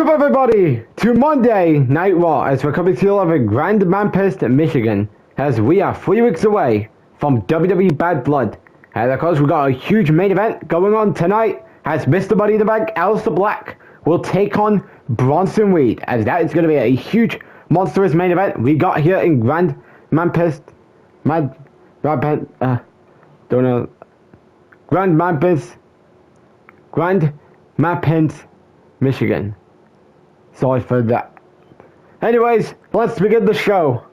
Welcome everybody to Monday Night Raw as we're coming to you live in Grand Memphis, Michigan, as we are 3 weeks away from WWE Bad Blood. And of course we got a huge main event going on tonight as Mr. Money in the Bank, Aleister Black, will take on Bronson Reed, as that is going to be a huge monstrous main event we got here in Grand Memphis, Grand Memphis, Michigan. Sorry for that. Anyways, let's begin the show.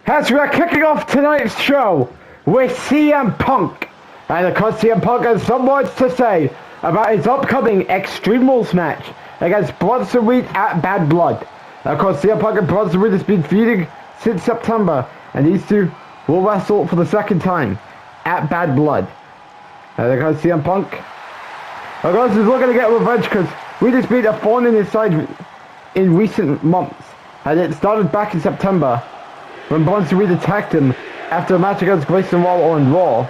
As we are kicking off tonight's show with CM Punk. And of course CM Punk has some words to say about his upcoming Extreme Rules match against Bronson Reed at Bad Blood. And of course CM Punk and Bronson Reed has been feuding since September, and these two will wrestle for the second time at Bad Blood. And of course CM Punk, of course, he's looking to get revenge because we just beat a thorn in his side in recent months. And it started back in September when Bronson Reed attacked him after a match against Grayson Waller on Raw.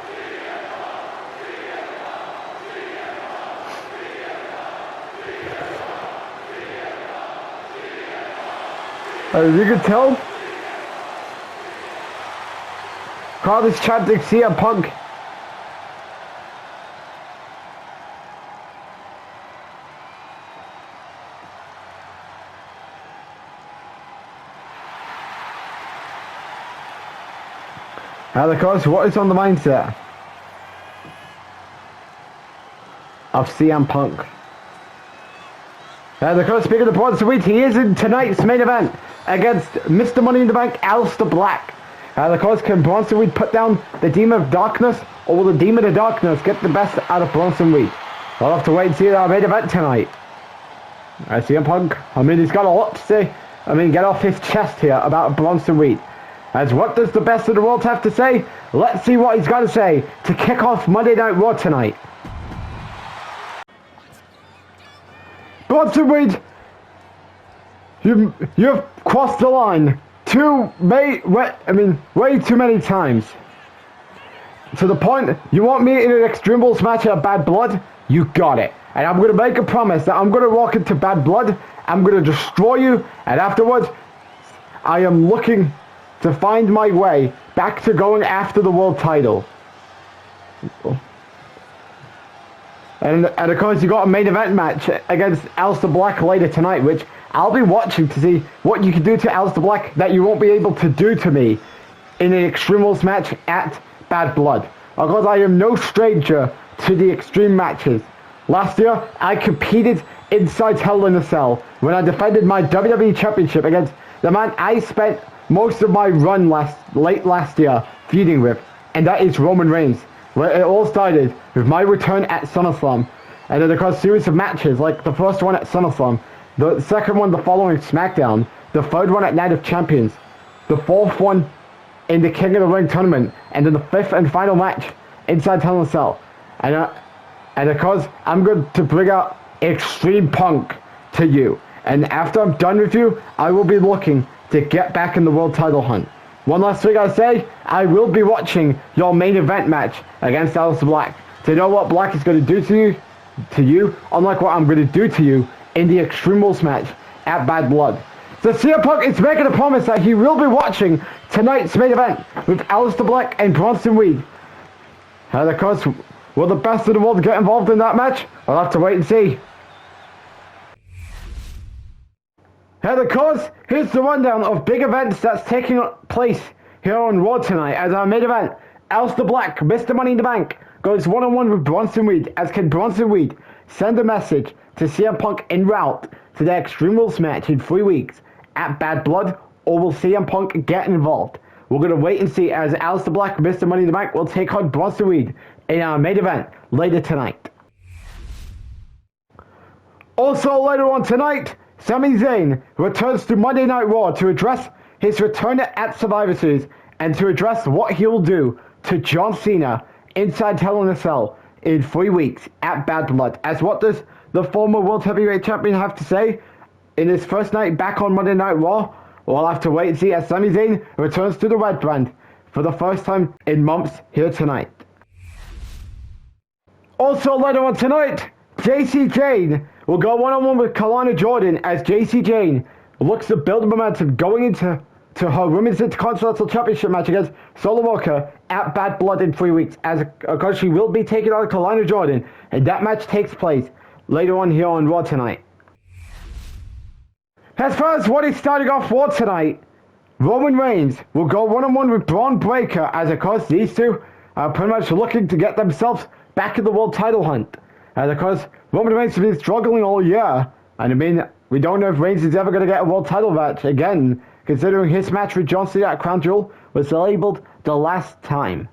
As you can tell, crowd is chanting CM Punk. And of course, what is on the mindset of CM Punk? And of course, speaking of Bronson Reed, he is in tonight's main event against Mr. Money in the Bank, Aleister Black. And of course, can Bronson Reed put down the Demon of Darkness, or will the Demon of Darkness get the best out of Bronson Reed? We'll have to wait and see our main event tonight. CM Punk, he's got a lot to say. Get off his chest here about Bronson Reed. As what does the best of the world have to say? Let's see what he's got to say to kick off Monday Night Raw tonight. Bronson Reed, you've crossed the line way too many times. To the point, you want me in an Extreme Rules match at Bad Blood? You got it. And I'm going to make a promise that I'm going to walk into Bad Blood, I'm going to destroy you, and afterwards, I am looking to find my way back to going after the world title. And of course you got a main event match against Aleister Black later tonight, which I'll be watching to see what you can do to Aleister Black that you won't be able to do to me in an Extreme Rules match at Bad Blood. Of course, I am no stranger to the extreme matches. Last year, I competed inside Hell in a Cell when I defended my WWE Championship against the man I spent most of my run late last year feuding with, and that is Roman Reigns, where it all started with my return at SummerSlam, and then of course series of matches, like the first one at SummerSlam, the second one the following SmackDown, the third one at Night of Champions, the fourth one in the King of the Ring tournament, and then the fifth and final match inside Hell in a Cell. And of course I'm going to bring out Extreme Punk to you, and after I'm done with you, I will be looking to get back in the world title hunt. One last thing I say, I will be watching your main event match against Aleister Black to know what Black is going to do to you, unlike what I'm going to do to you in the Extreme Rules match at Bad Blood. So CM Punk is making a promise that he will be watching tonight's main event with Aleister Black and Bronson Reed. And of course, will the best of the world get involved in that match? I'll have to wait and see. And of course, here's the rundown of big events that's taking place here on Raw tonight. As our main event, Aleister Black, Mr. Money in the Bank, goes one-on-one with Bronson Reed, as can Bronson Reed send a message to CM Punk en route to their Extreme Rules match in 3 weeks at Bad Blood, or will CM Punk get involved? We're going to wait and see, as Aleister Black, Mr. Money in the Bank, will take on Bronson Reed in our main event later tonight. Also later on tonight, Sami Zayn returns to Monday Night Raw to address his return at Survivor Series and to address what he will do to John Cena inside Hell in a Cell in 3 weeks at Bad Blood. As what does the former World Heavyweight Champion have to say in his first night back on Monday Night Raw? We'll have to wait and see as Sami Zayn returns to the Red Brand for the first time in months here tonight. Also later on tonight, JC Jane will go one-on-one with Kalana Jordan as JC Jane looks to build momentum going into her Women's Intercontinental Championship match against Solo Walker at Bad Blood in 3 weeks, as of course she will be taking on Kalana Jordan, and that match takes place later on here on Raw tonight. As far as what is starting off Raw tonight, Roman Reigns will go one-on-one with Braun Breaker, as of course these two are pretty much looking to get themselves back in the world title hunt. And of course, Roman Reigns has been struggling all year, and I mean, we don't know if Reigns is ever going to get a world title match again, considering his match with John Cena at Crown Jewel was labeled the last time.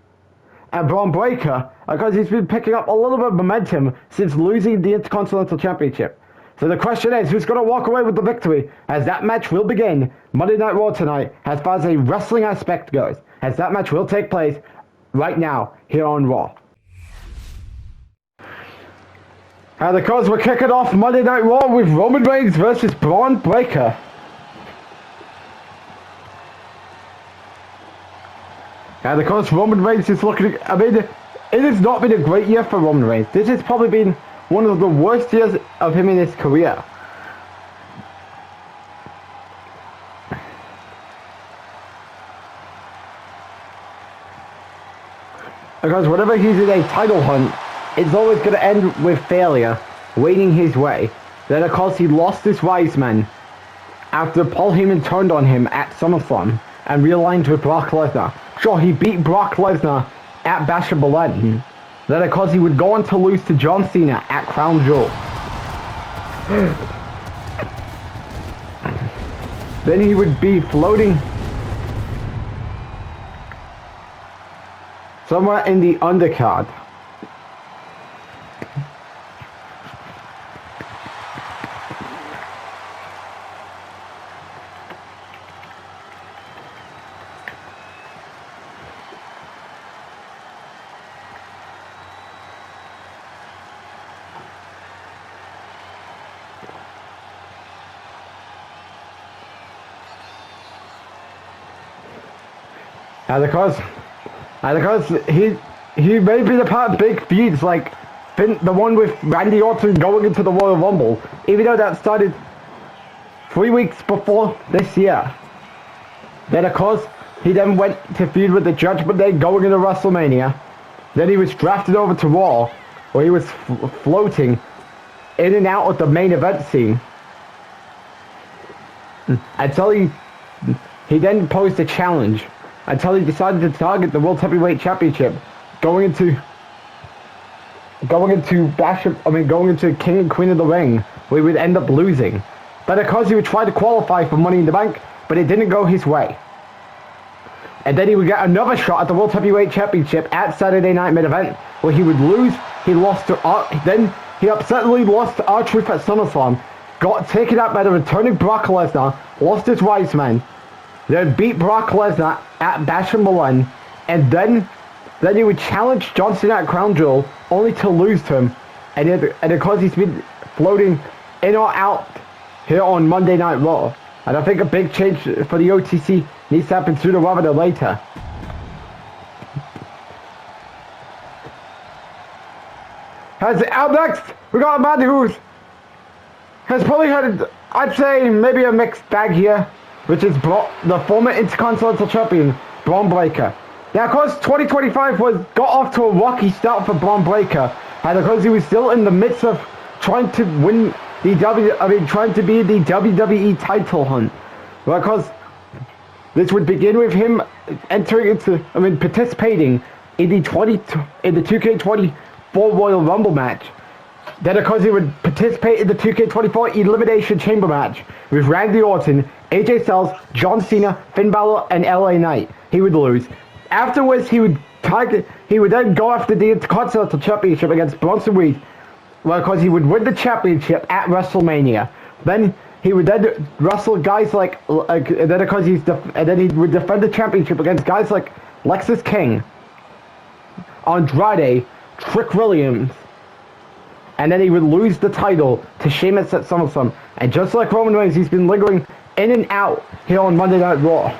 And Braun Breaker, of course, he's been picking up a little bit of momentum since losing the Intercontinental Championship. So the question is, who's going to walk away with the victory, as that match will begin Monday Night Raw tonight, as far as a wrestling aspect goes, as that match will take place right now here on Raw. And of course, we're kicking off Monday Night Raw with Roman Reigns versus Braun Breaker. And of course, Roman Reigns is looking, I mean, it has not been a great year for Roman Reigns. This has probably been one of the worst years of him in his career. Because whenever he's in a title hunt, it's always going to end with failure, waiting his way. Then of course he lost his wise men after Paul Heyman turned on him at SummerSlam and realigned with Brock Lesnar. Sure, he beat Brock Lesnar at Bash of Berlin. Then of course he would go on to lose to John Cena at Crown Jewel. Then he would be floating somewhere in the undercard. And of course, he may be the part of big feuds like the one with Randy Orton going into the Royal Rumble, even though that started 3 weeks before this year. Then of course, he then went to feud with the Judgment Day going into WrestleMania. Then he was drafted over to Raw, where he was floating in and out of the main event scene. Until he then posed a challenge. Until he decided to target the World Heavyweight Championship, going into King and Queen of the Ring, where he would end up losing. But of course he would try to qualify for Money in the Bank, but it didn't go his way. And then he would get another shot at the World Heavyweight Championship at Saturday Night Main Event, where he would lose. He lost to then he upsetly lost to R-Truth at SummerSlam, got taken out by the returning Brock Lesnar, lost his wise man, then beat Brock Lesnar at Bash of Berlin, and then he would challenge John Cena at Crown Jewel, only to lose to him. And of course he's been floating in or out here on Monday Night Raw. And I think a big change for the OTC needs to happen sooner rather than later. Out next, we got a man who has probably had, I'd say, maybe a mixed bag here, which is the former Intercontinental Champion, Braun Breaker. Now, of course, 2025 got off to a rocky start for Braun Breaker, and of course he was still in the midst of trying to win trying to be the WWE title hunt. Well, of course, this would begin with him participating in the 2K24 Royal Rumble match. Then, of course, he would participate in the 2K24 Elimination Chamber match with Randy Orton, AJ Styles, John Cena, Finn Balor, and LA Knight. He would lose. Afterwards, he would then go after the Intercontinental Championship against Bronson Reed. Well, of course, he would win the championship at WrestleMania. Then he would then wrestle guys and then he would defend the championship against guys like Lexis King, Andrade, Trick Williams. And then he would lose the title to Sheamus at SummerSlam. And just like Roman Reigns, he's been lingering in and out here on Monday Night Raw.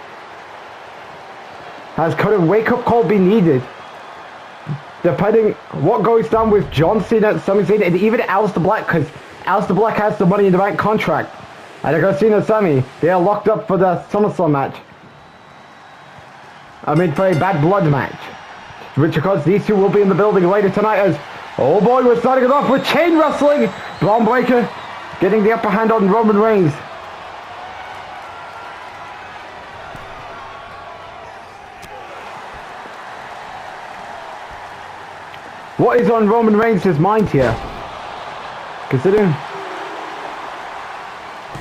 Could a wake-up call be needed? Depending what goes down with John Cena, Sami Zayn, and even Aleister Black, because Aleister Black has the Money in the Bank contract. And of course, Cena and Sami, they are locked up for the SummerSlam match. I mean, for a Bad Blood match. Which, of course, these two will be in the building later tonight as... Oh boy, we're starting it off with chain wrestling. Braun Breaker getting the upper hand on Roman Reigns. What is on Roman Reigns' mind here? Considering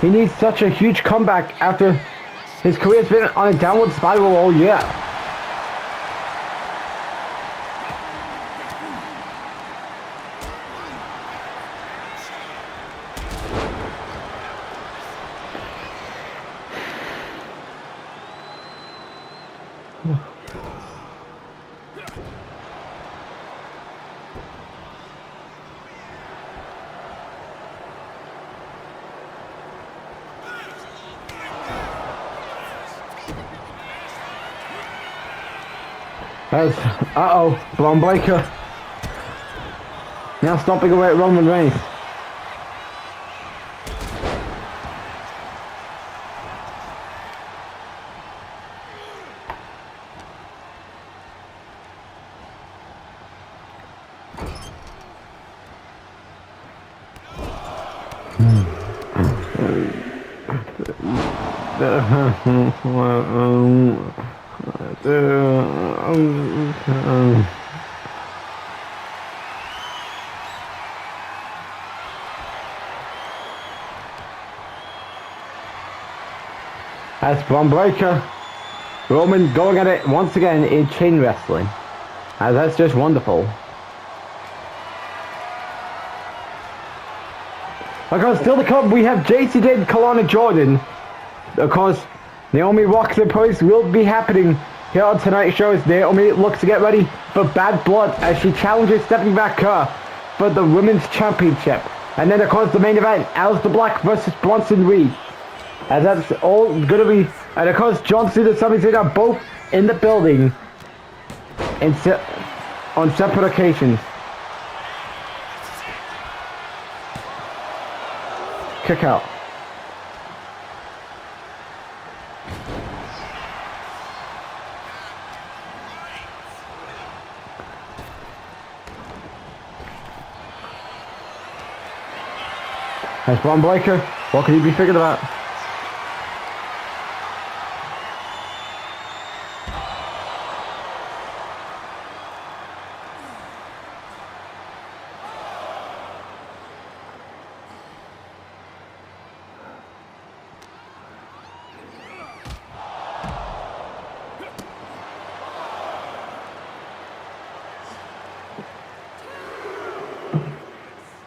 he needs such a huge comeback after his career's been on a downward spiral all year. As, Braun Breaker now stomping away at Roman Reigns. As Braun Breaker, Roman going at it once again in chain wrestling. As that's just wonderful. Of course, still to come, we have JC Jade, Kalana Jordan. Of course, Naomi Rock's Post will be happening here on tonight's show as Naomi looks to get ready for Bad Blood as she challenges Stephanie McMahon for the Women's Championship. And then, of course, the main event, Aleister Black versus Bronson Reed. As that's all going to be... And, of course, John Cena and Sami Zayn are both in the building on separate occasions. Kick out. That's Braun Breaker. What can he be thinking about?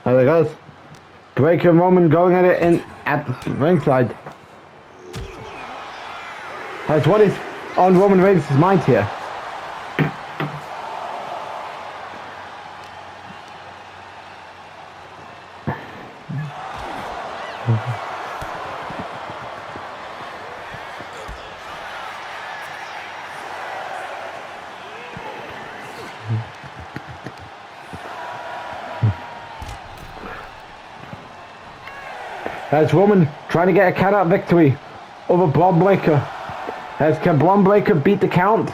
There it goes. Breaker and Roman going at it at the ringside. That's what is on Roman Reigns' mind here. As Roman trying to get a count-out victory over Braun Breaker. As can Braun Breaker beat the count?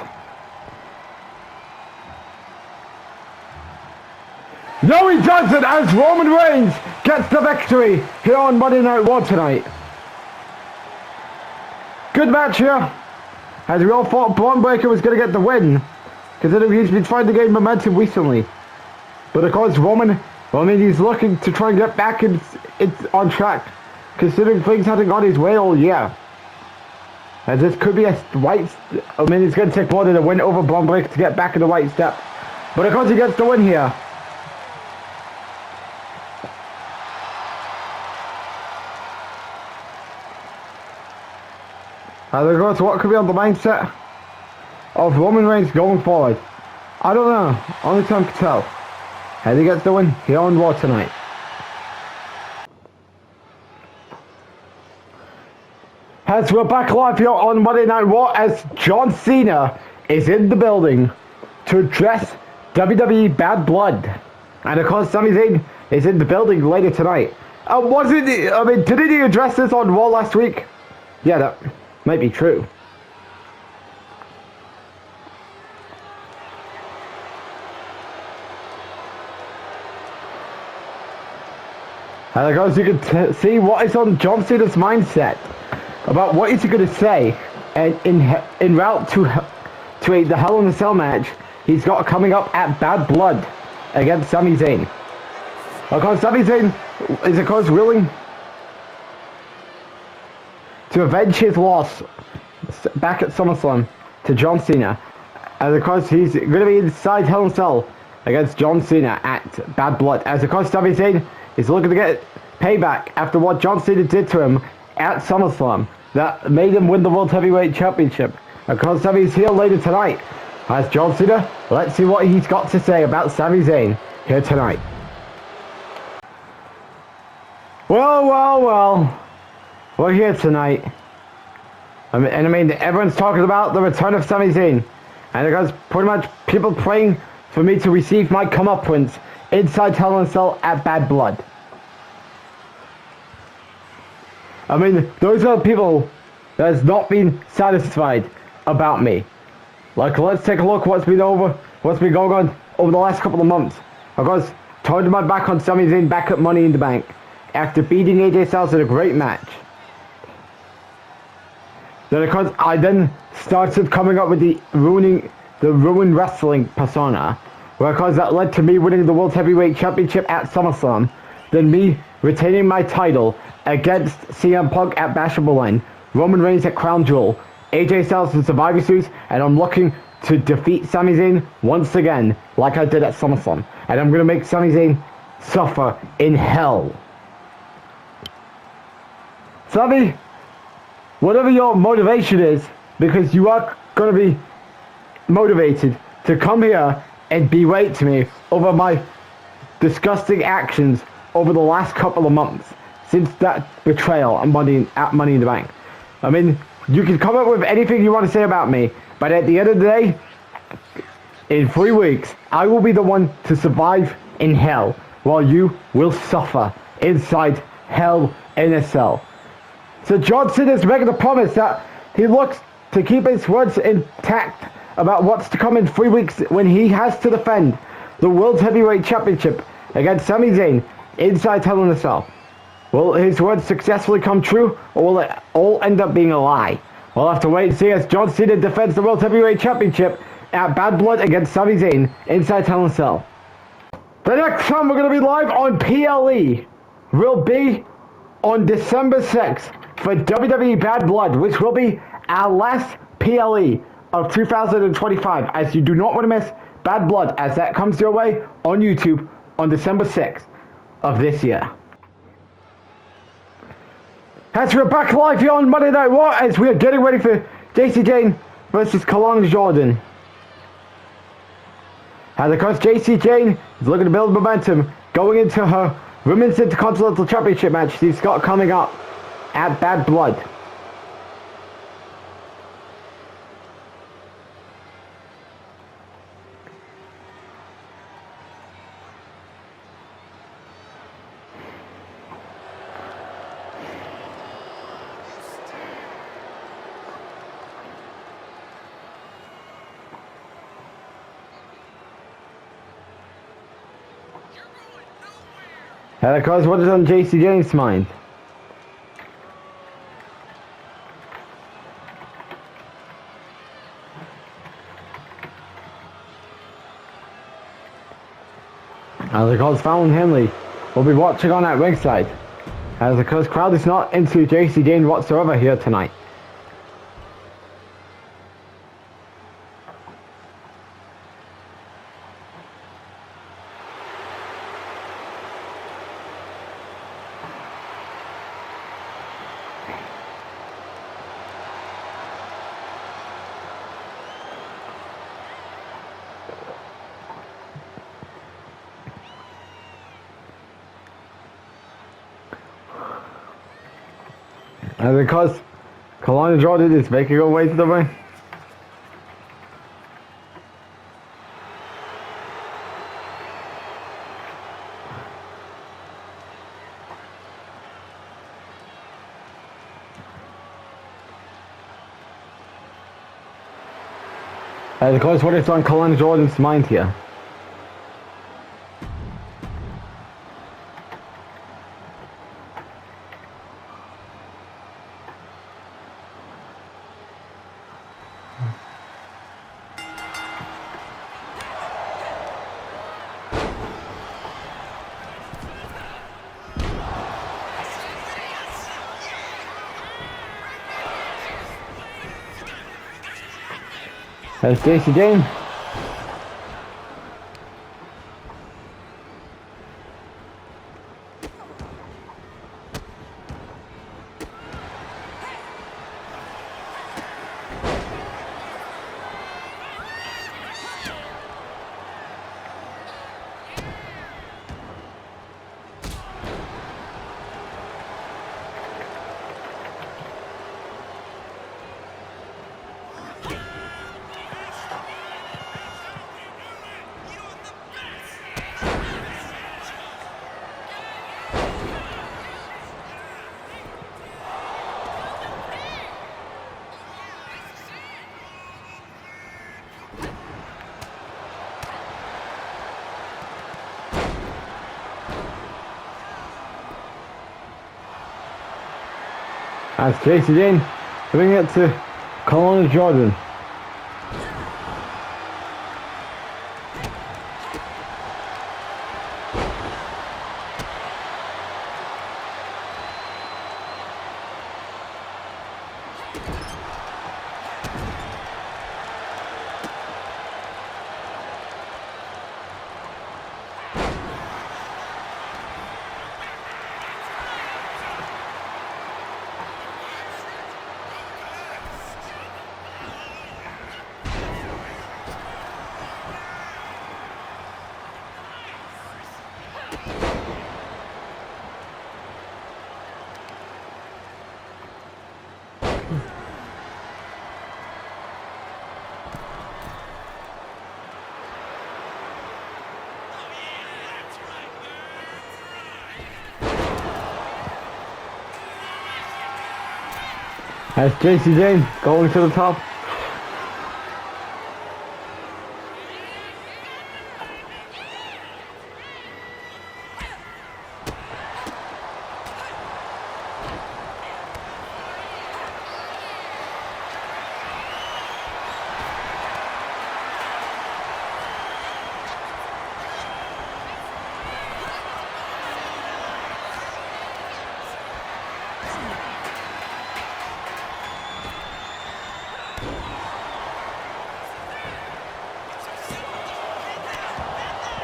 No, he doesn't, as Roman Reigns gets the victory here on Monday Night Raw tonight. Good match here. As we all thought Braun Breaker was going to get the win, considering he's been trying to gain momentum recently. But of course, Roman, he's looking to try and get back on track, considering things haven't gone his way all year. And this could be a right... it's going to take more than a win over Braun Breaker to get back in the right step. But of course he gets the win here. And of course, what could be on the mindset of Roman Reigns going forward? I don't know. Only time can tell. And he gets the win here on Raw tonight. As we're back live here on Monday Night Raw as John Cena is in the building to address WWE Bad Blood. And of course, Sami Zayn is in the building later tonight. Wasn't he, I mean, didn't he address this on Raw last week? Yeah, that might be true. And guys, you can see what is on John Cena's mindset about what is he going to say, and in route to the Hell in a Cell match he's got coming up at Bad Blood against Sami Zayn. Of course, Sami Zayn is of course willing to avenge his loss back at SummerSlam to John Cena, and of course he's going to be inside Hell in a Cell against John Cena at Bad Blood. As of course Sami Zayn is looking to get payback after what John Cena did to him at SummerSlam that made him win the World Heavyweight Championship. Of course, Sami's here later tonight as John Cena. Let's see what he's got to say about Sami Zayn here tonight. Well, we're here tonight. I mean, everyone's talking about the return of Sami Zayn, and because pretty much people praying for me to receive my comeuppance inside Hell in a Cell at Bad Blood. I mean, those are people that has not been satisfied about me. Like, let's take a look what's been going on over the last couple of months. Of course, turned my back on Sami Zayn back at Money in the Bank after beating AJ Styles in a great match. Then of course I then started coming up with the ruin wrestling persona, where of course that led to me winning the World Heavyweight Championship at SummerSlam, then me retaining my title against CM Punk at Bash at Berlin, Roman Reigns at Crown Jewel, AJ Styles in Survivor Series, and I'm looking to defeat Sami Zayn once again like I did at SummerSlam, and I'm going to make Sami Zayn suffer in hell. Sami, whatever your motivation is, because you are going to be motivated to come here and berate me over my disgusting actions over the last couple of months since that betrayal at Money in the Bank. I mean, you can come up with anything you want to say about me, but at the end of the day, in 3 weeks, I will be the one to survive in hell, while you will suffer inside Hell in a Cell. So John Cena is making a promise that he looks to keep his words intact about what's to come in 3 weeks when he has to defend the World Heavyweight Championship against Sami Zayn inside Hell in a Cell. Will his words successfully come true, or will it all end up being a lie? We'll have to wait and see as John Cena defends the World Heavyweight Championship at Bad Blood against Sami Zayn inside Hell in a Cell. The next time we're going to be live on PLE will be on December 6th for WWE Bad Blood, which will be our last PLE of 2025, as you do not want to miss Bad Blood as that comes your way on YouTube on December 6th of this year. As we're back live here on Monday Night Raw, as we are getting ready for JC Jane versus Kalani Jordan. And of course, JC Jane is looking to build momentum going into her Women's Intercontinental Championship match she's got coming up at Bad Blood. And of course, what is on JC Jane's mind? As of course, Fallon Henley will be watching on at ringside. As of course, crowd is not into JC Jane whatsoever here tonight. And because Kalani Jordan is making her way to the ring. Because what is on Colin Jordan's mind here? There's JC Jane. That's JC Jane giving it to Colin Jordan. That's JC Jane going to the top.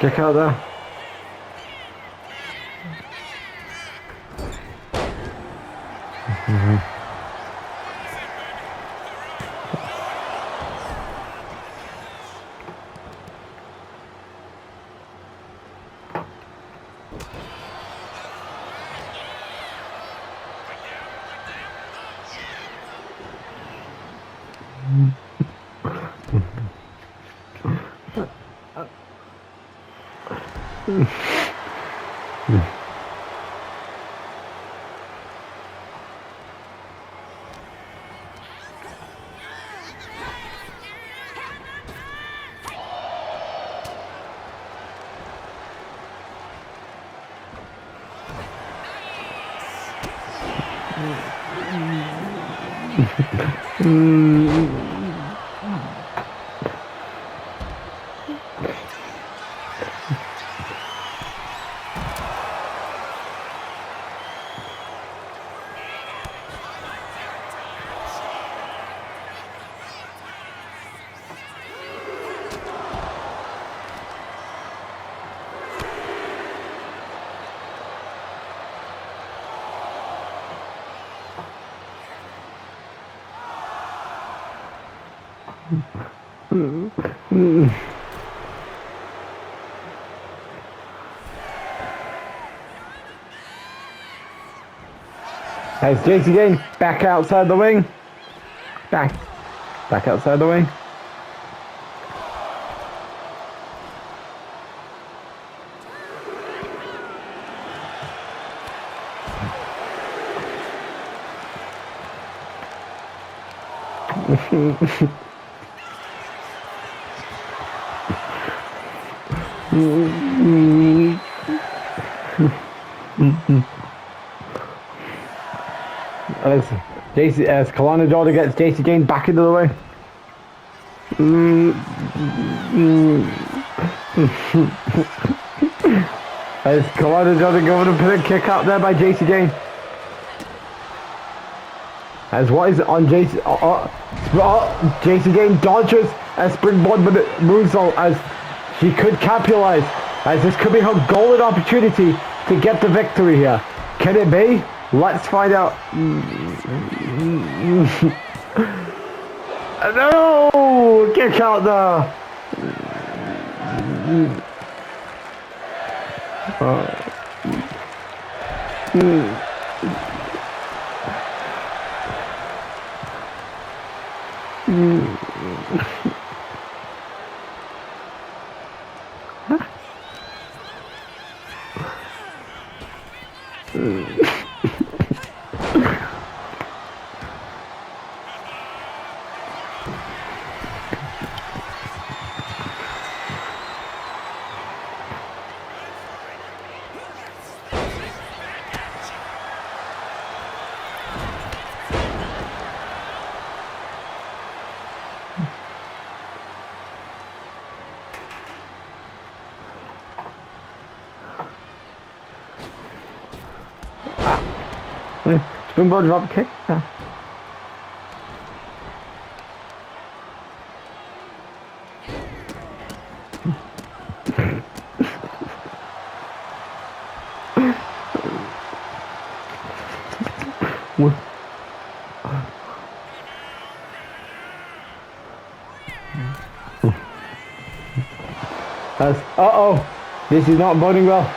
Kick out there. There's JC Jane back outside the ring. Back outside the ring. As Kalana Jordan gets JC Jane back into the way. As Kalana Jordan going to put a kick out there by JC Jane. As what is on JC? JC Jane dodges a springboard moonsault as she could capitalize. As this could be her golden opportunity to get the victory here. Can it be? Let's find out. No! Kick out there. Springboard drop kick. Uh-oh, this is not boding well.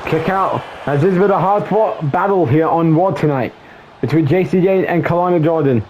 Kick out, as this has been a hard-fought battle here on Raw tonight between JC Jane and Kalana Jordan.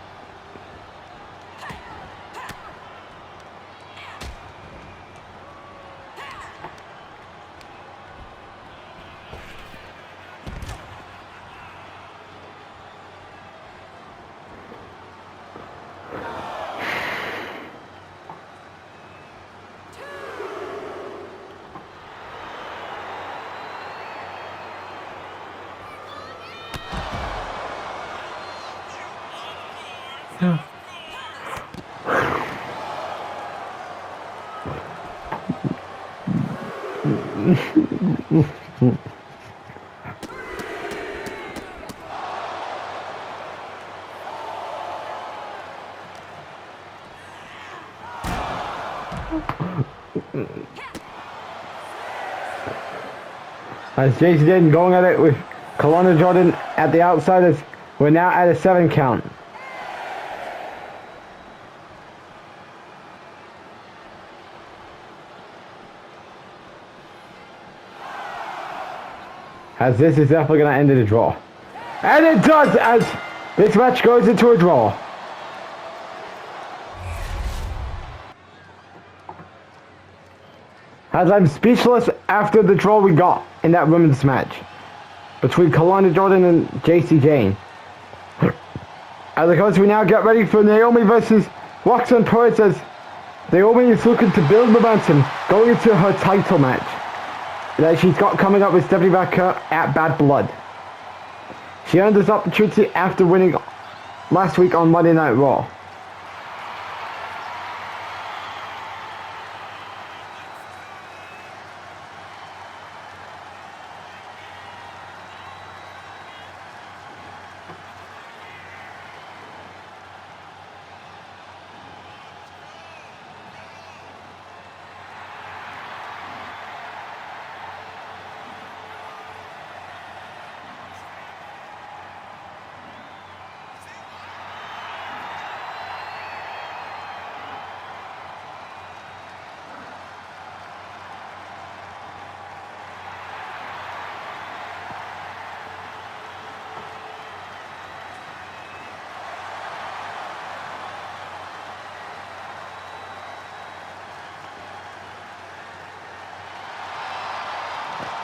As JC Jane going at it with Kalana Jordan at the outsiders, we're now at a 7 count. As this is definitely going to end in a draw. And it does, as this match goes into a draw. As I'm speechless after the draw we got in that women's match between Kalana Jordan and JC Jane. As of course we now get ready for Naomi versus Roxanne Perez, as Naomi is looking to build momentum going into her title match that she's got coming up with Stephanie Baker at Bad Blood. She earned this opportunity after winning last week on Monday Night Raw.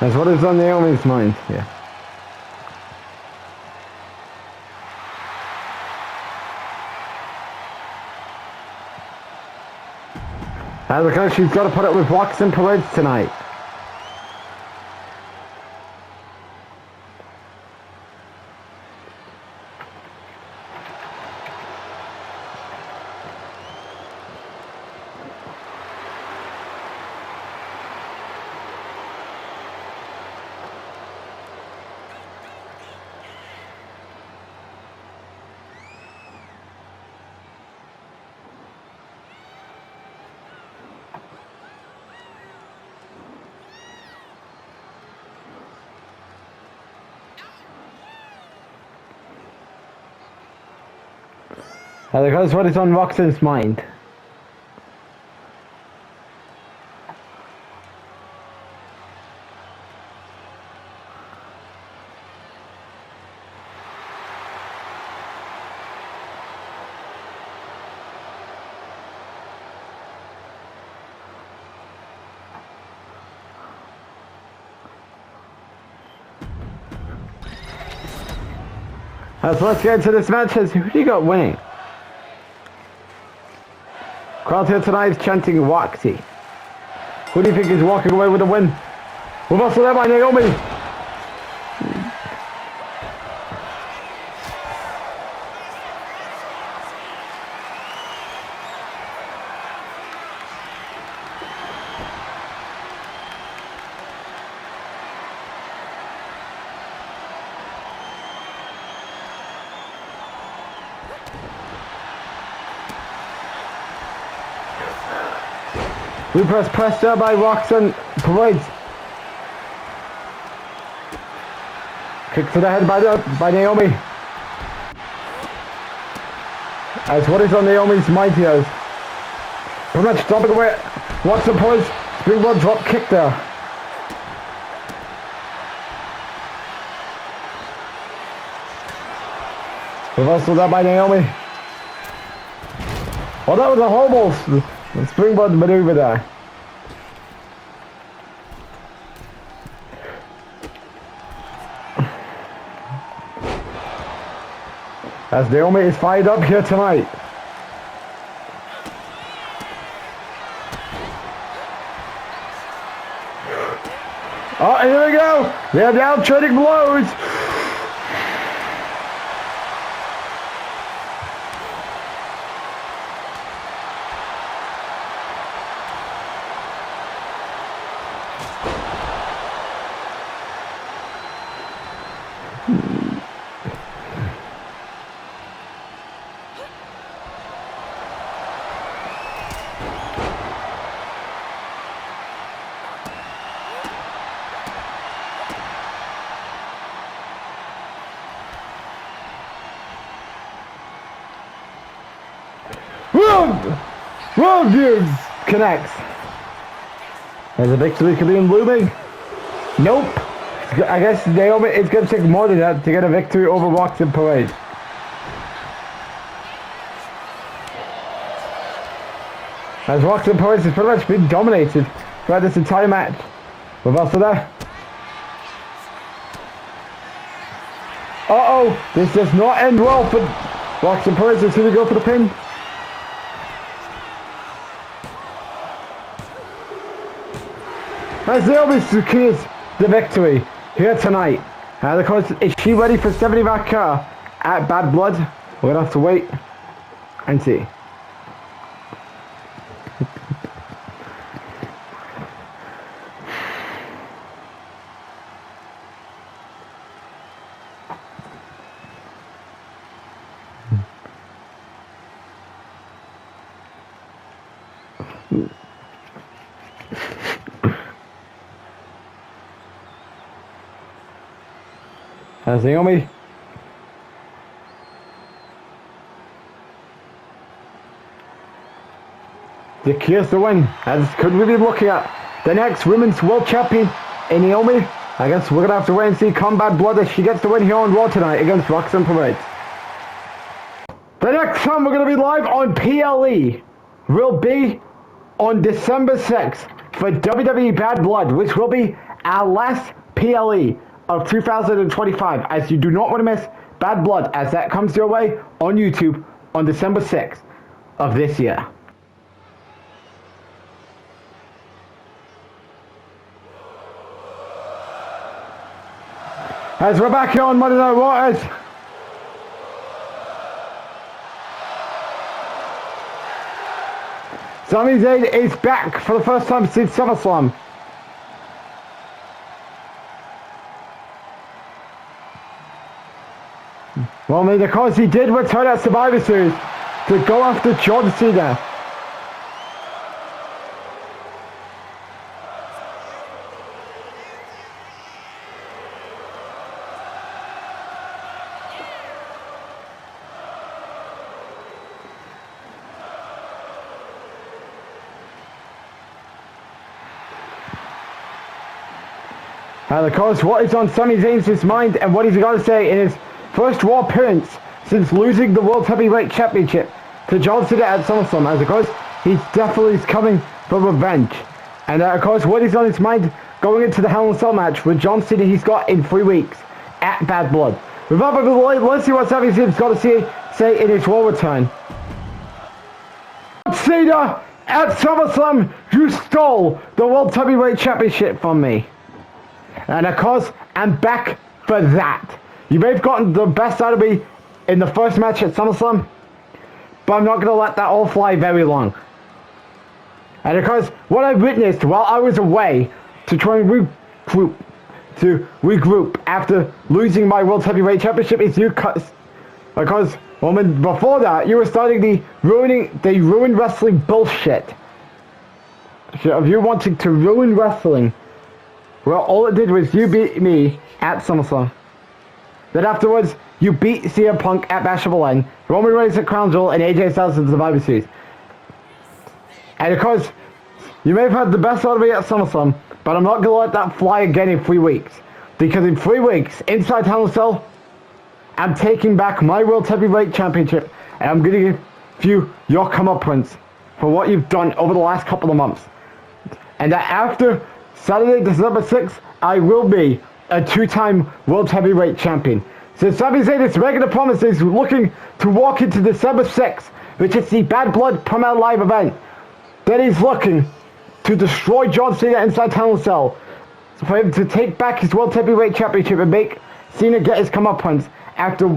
That's what is on Naomi's mind, yeah. Because she's got to put it with blocks and parades tonight. Because what is on Roxanne's mind. So let's get into this match. Who do you got winning? Crowd here tonight is chanting Waxy. Who do you think is walking away with the win? We're also there by Naomi. We press there by Roxanne Parades. Kick to the head by Naomi. As what is on Naomi's mind here. Pretty much dropping away. Roxanne Parades. Springboard drop kick there. Reversal there by Naomi. Oh, that was a horrible springboard maneuver there. As Naomi is fired up here tonight. Oh, here we go. They are now trading blows. Worldview connects. As a victory could be looming. Nope. I guess Naomi is going to take more than that to get a victory over Roxanne Parade. As Roxanne Parade has pretty much been dominated throughout this entire match. Reversal there. Uh-oh. This does not end well for Roxanne Parade. Is going to go for the pin. As Naomi secures the victory here tonight. And of course, is she ready for 70 back car at Bad Blood? We're going to have to wait and see. As Naomi secures the win. As could we be looking at the next women's world champion in Naomi? I guess we're gonna have to wait and see Combat Blood as she gets the win here on Raw tonight against Roxanne Parade. The next time we're gonna be live on PLE will be on December 6th for WWE Bad Blood, which will be our last PLE of 2025, as you do not want to miss Bad Blood as that comes your way on YouTube on December 6th of this year. As we're back here on Monday Night Raw, as Sami Zayn is back for the first time since SummerSlam. Well, because he did return at Survivor Series to go after John Cena. And of course, what is on Sami Zayn's mind and what he's got to say in his first Raw appearance since losing the World Heavyweight Championship to John Cena at SummerSlam. As of course, he definitely is coming for revenge. And of course, what is on his mind going into the Hell in a Cell match with John Cena he's got in 3 weeks at Bad Blood. Without further ado, let's see what Sami Zayn's got to say in his Raw return. Cena at SummerSlam, you stole the World Heavyweight Championship from me. And of course, I'm back for that. You may have gotten the best out of me in the first match at SummerSlam, but I'm not going to let that all fly very long. And of course, what I witnessed while I was away to try and regroup after losing my World Heavyweight Championship is you cuts. Because, well, before that, you were starting the ruin wrestling bullshit. Of you wanting to ruin wrestling. Well, all it did was you beat me at SummerSlam. Then afterwards, you beat CM Punk at Bash of Berlin, Roman Reigns at Crown Jewel, and AJ Styles in the Survivor Series. And of course, you may have had the best out of me at SummerSlam, but I'm not going to let that fly again in 3 weeks. Because in 3 weeks, inside Hell in a Cell, I'm taking back my World Heavyweight Championship, and I'm going to give you your comeuppance for what you've done over the last couple of months. And that after Saturday, December 6th, I will be a 2-time World Heavyweight Champion. So Sami Zayn is making a promise he's looking to walk into December 6th, which is the Bad Blood Premier Live event. Then he's looking to destroy John Cena inside Hell in a Cell, for him to take back his World Heavyweight Championship and make Cena get his comeuppance after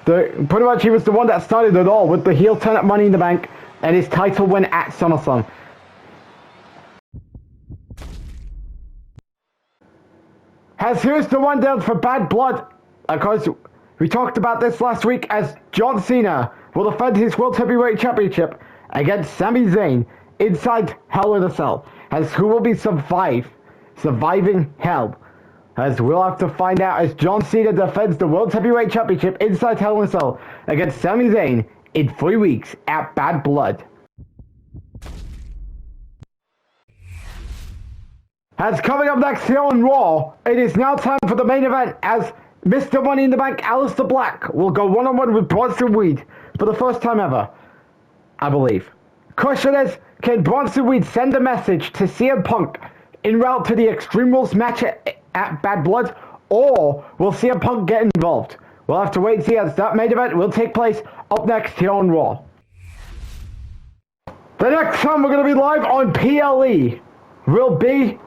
pretty much he was the one that started it all with the heel turn at Money in the Bank and his title win at SummerSlam. As here's the rundown for Bad Blood. Of course, we talked about this last week as John Cena will defend his World Heavyweight Championship against Sami Zayn inside Hell in a Cell. As who will be surviving Hell? As we'll have to find out as John Cena defends the World Heavyweight Championship inside Hell in a Cell against Sami Zayn in 3 weeks at Bad Blood. As coming up next here on Raw, it is now time for the main event as Mr. Money in the Bank, Aleister Black, will go one-on-one with Bronson Reed for the first time ever, I believe. Question is, can Bronson Reed send a message to CM Punk en route to the Extreme Rules match at Bad Blood, or will CM Punk get involved? We'll have to wait and see as that main event will take place up next here on Raw. The next time we're going to be live on PLE will be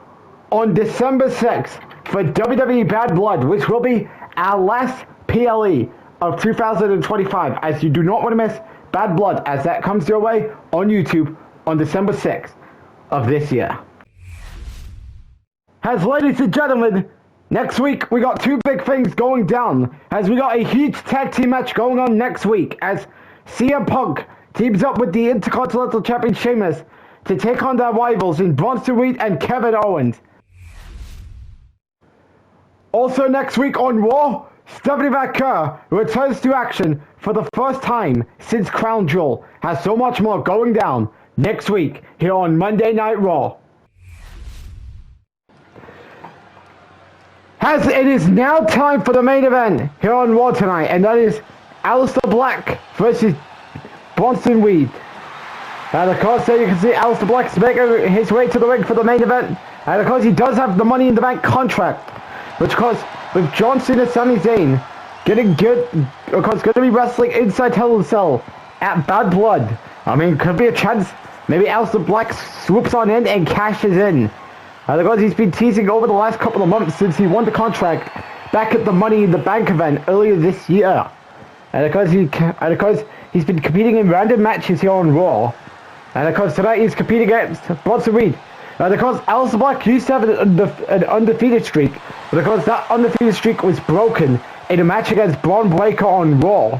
on December 6th for WWE Bad Blood, which will be our last PLE of 2025, as you do not want to miss Bad Blood as that comes your way on YouTube on December 6th of this year. As ladies and gentlemen, next week we got 2 big things going down, as we got a huge tag team match going on next week as CM Punk teams up with the Intercontinental Champion Sheamus to take on their rivals in Bronson Reed and Kevin Owens. Also next week on Raw, Stephanie McMahon returns to action for the first time since Crown Jewel. Has so much more going down next week here on Monday Night Raw. As it is now time for the main event here on Raw tonight, and that is Aleister Black versus Bronson Reed. And of course, there you can see Aleister Black making his way to the ring for the main event And of course, he does have the Money in the Bank contract, which, of course, with John Cena, Sami Zayn getting good, of course, going to be wrestling inside Hell in a Cell at Bad Blood. I mean, could be a chance. Maybe Aleister Black swoops on in and cashes in. And of course, he's been teasing over the last couple of months since he won the contract back at the Money in the Bank event earlier this year. And of course, he's been competing in random matches here on Raw. And of course, tonight he's competing against Bronson Reed. And of course, Aleister Black used to have an undefeated streak, but of course, that undefeated streak was broken in a match against Braun Breaker on Raw.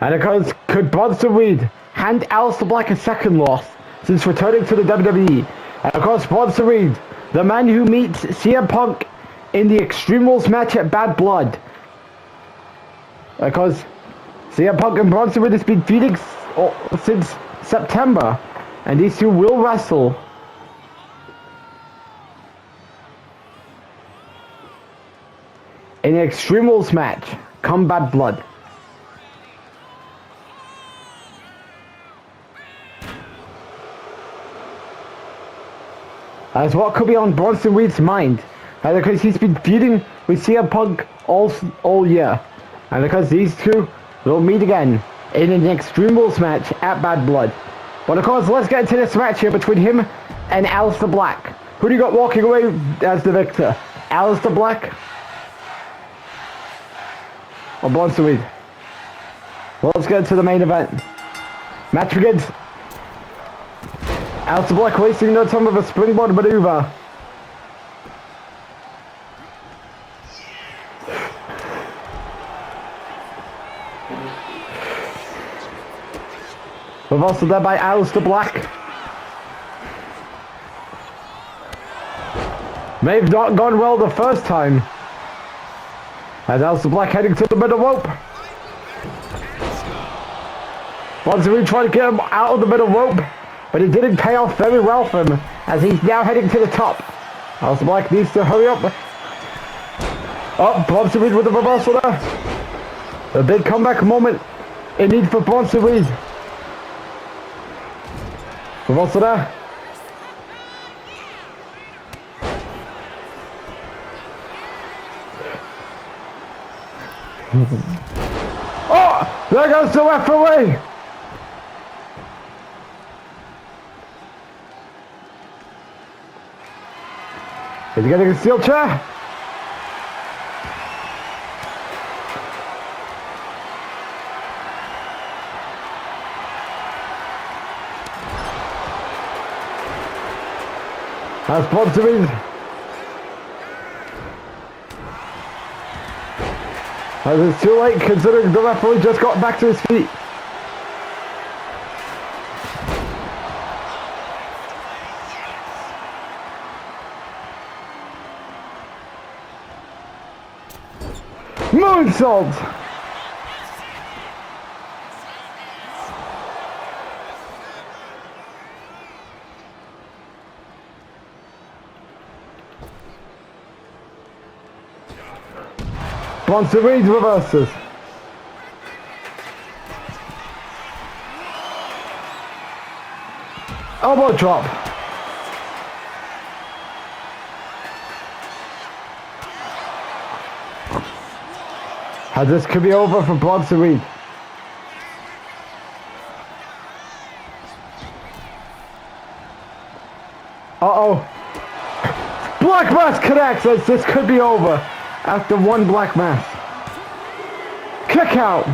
And of course, could Bronson Reed hand Aleister Black a second loss since returning to the WWE? And of course, Bronson Reed, the man who meets CM Punk in the Extreme Rules match at Bad Blood. Of course, CM Punk and Bronson Reed has been feuding since September, and these two will wrestle in an Extreme Rules match come Bad Blood. As what could be on Bronson Reed's mind, and because he's been feuding with CM Punk all year, and because these two will meet again in an Extreme Rules match at Bad Blood. But of course, let's get into this match here between him and Aleister Black. Who do you got walking away as the victor? Aleister Black or Bronson Reed? Well, let's get into the main event. Match begins. Aleister Black wasting no time with a springboard maneuver. Reversal there by Aleister Black. May have not gone well the first time. As Aleister Black heading to the middle rope. Bronson Reed trying to get him out of the middle rope, but it didn't pay off very well for him, as he's now heading to the top. Aleister Black needs to hurry up. Oh, Bronson Reed with the reversal there. A big comeback moment in need for Bronson Reed. Reversal there. Oh, there goes the referee. Is he getting a steel chair? That's Bronson Reed. As it's too late considering the referee just got back to his feet. Moonsault! Bronson Reed reverses. Elbow drop. As this could be over for Bronson Reed. Uh-oh. Black Mass connects as this could be over after one Black Mass. Kick out.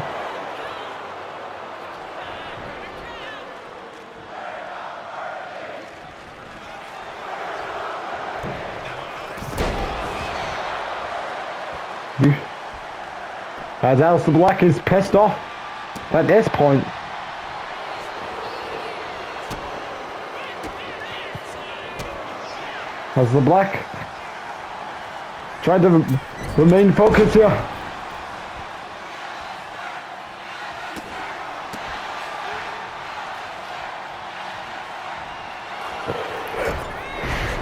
As Aleister Black is pissed off at this point. As the Black trying to remain focused here.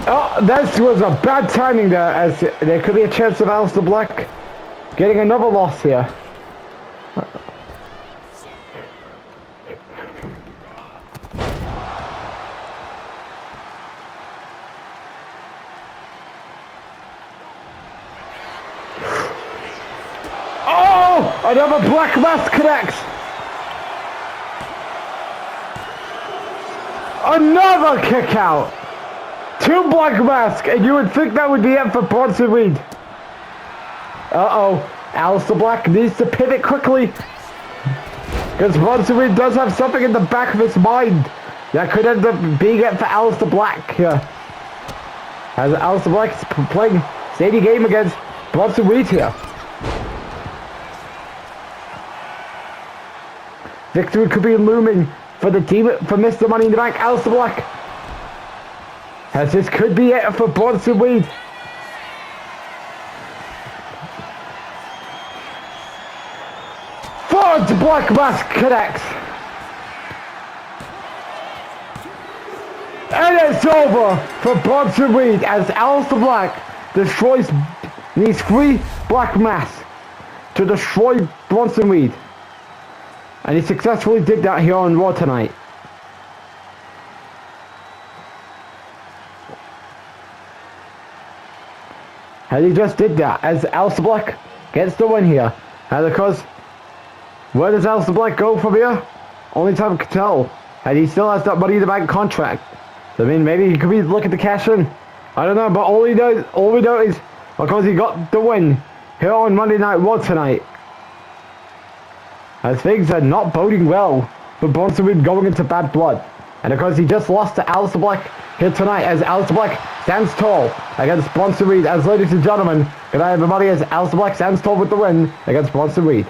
Oh, this was a bad timing there, as there could be a chance of Aleister Black getting another loss here. Another black mass connects. Another kick out. 2 black mask, and you would think that would be it for Bronson Reed. Uh-oh. Aleister Black needs to pivot quickly. Because Bronson Reed does have something in the back of his mind that could end up being it for Aleister Black here. As Aleister Black is playing steady game against Bronson Reed here. Victory could be looming for the team, for Mr. Money in the Bank, Aleister Black. As this could be it for Bronson Reed. Forward to Black Mask connects. And it's over for Bronson Reed as Aleister Black destroys these 3 Black Masks to destroy Bronson Reed. And he successfully did that here on Raw tonight. And he just did that as Aleister Black gets the win here. And of course, where does Aleister Black go from here? Only time can tell. And he still has that Money in the Bank contract. So, I mean, maybe he could be looking to cash in. I don't know, but all we know is because he got the win here on Monday Night Raw tonight. As things are not boding well for Bronson Reed going into Bad Blood. And of course he just lost to Aleister Black here tonight as Aleister Black stands tall against Bronson Reed. As ladies and gentlemen, good night everybody as Aleister Black stands tall with the win against Bronson Reed.